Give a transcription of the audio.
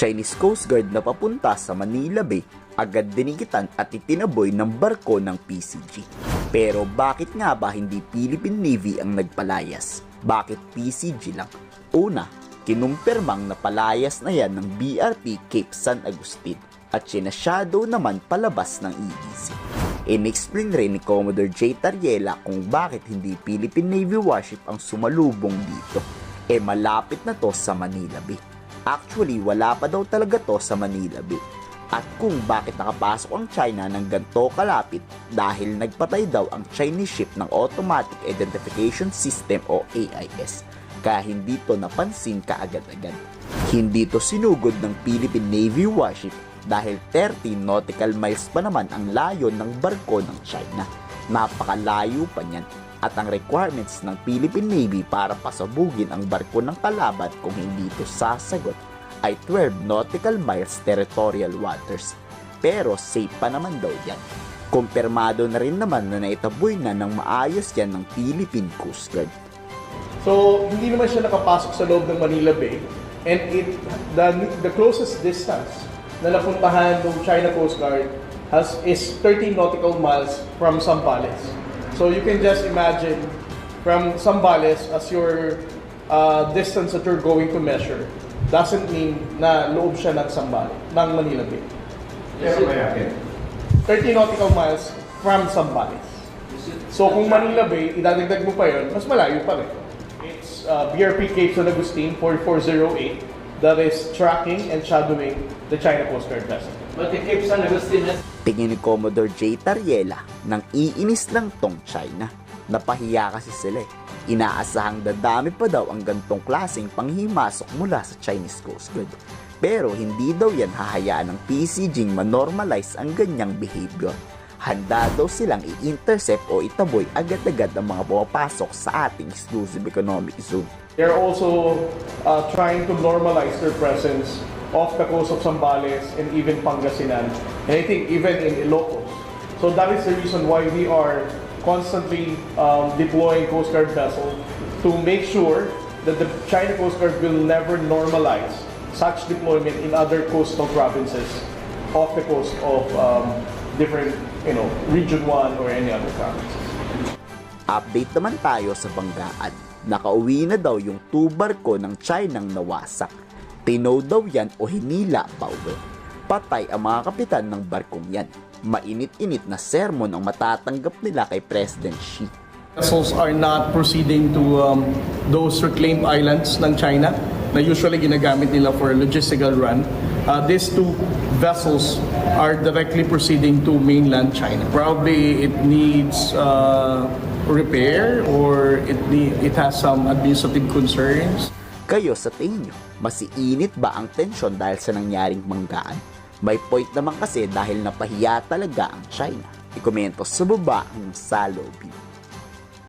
Chinese Coast Guard na papunta sa Manila Bay agad dinikitan at itinaboy ng barko ng PCG. Pero bakit nga ba hindi Philippine Navy ang nagpalayas? Bakit PCG lang? Una, kinumpirmang na palayas na yan ng BRP Cape San Agustin at sinashadow naman palabas ng EDC. In-explain rin ni Commodore J. Tariela kung bakit hindi Philippine Navy warship ang sumalubong dito. Malapit na to sa Manila Bay. Actually, wala pa daw talaga to sa Manila Bay. At kung bakit nakapasok ang China ng ganito kalapit dahil nagpatay daw ang Chinese ship ng Automatic Identification System o AIS, kaya hindi to napansin kaagad-agad. Hindi to sinugod ng Philippine Navy warship dahil 30 nautical miles pa naman ang layo ng barko ng China. Napakalayo pa niyan at ang requirements ng Philippine Navy para pasabugin ang barko ng kalaban kung hindi to sasagot ay 12 nautical miles territorial waters. Pero safe pa naman daw yan. Kumpirmado na rin naman na naitaboy na ng maayos yan ng Philippine Coast Guard. So, hindi naman siya nakapasok sa loob ng Manila Bay, and the closest distance na napuntahan ng China Coast Guard is 13 nautical miles from Zambales. So you can just imagine from Zambales as your distance that you're going to measure doesn't mean na loob siya ng Zambales, ng Manila Bay. Pero may 13 nautical miles from Zambales. So kung Manila Bay, idadagdag mo pa yun, mas malayo pa rin. It's BRP Cape San Agustin 4408 that is tracking and shadowing the China Coast Guard vessel. But the Cape San Agustin has... Tingin ni Commodore J. Tariela nang iinis lang tong China. Napahiya kasi sila Inaasahang dadami pa daw ang gantong klaseng panghimasok mula sa Chinese Coast Guard. Pero hindi daw yan hahayaan ng PCG manormalize ang ganyang behavior. Handa daw silang i-intercept o itaboy agad-agad ang mga pumapasok sa ating exclusive economic zone. They're also trying to normalize their presence off the coast of Zambales and even Pangasinan, and I think even in Ilocos. So that is the reason why we are constantly deploying Coast Guard vessels to make sure that the China Coast Guard will never normalize such deployment in other coastal provinces off the coast of different, Region 1 or any other provinces. Update naman tayo sa banggaan. Nakauwi na daw yung 2 barko ng Chinang nawasak. Tinow daw yan o hinila pa uwi. Patay ang mga kapitan ng barkong yan. Mainit-init na sermon ang matatanggap nila kay President Xi. Vessels are not proceeding to those reclaimed islands ng China na usually ginagamit nila for a logistical run. These 2 vessels are directly proceeding to mainland China. Probably it needs repair or it has some administrative concerns. Kayo sa tingin nyo, masiinit ba ang tensyon dahil sa nangyaring banggaan? May point naman kasi dahil napahiya talaga ang China. I-komento sa baba ang salobin.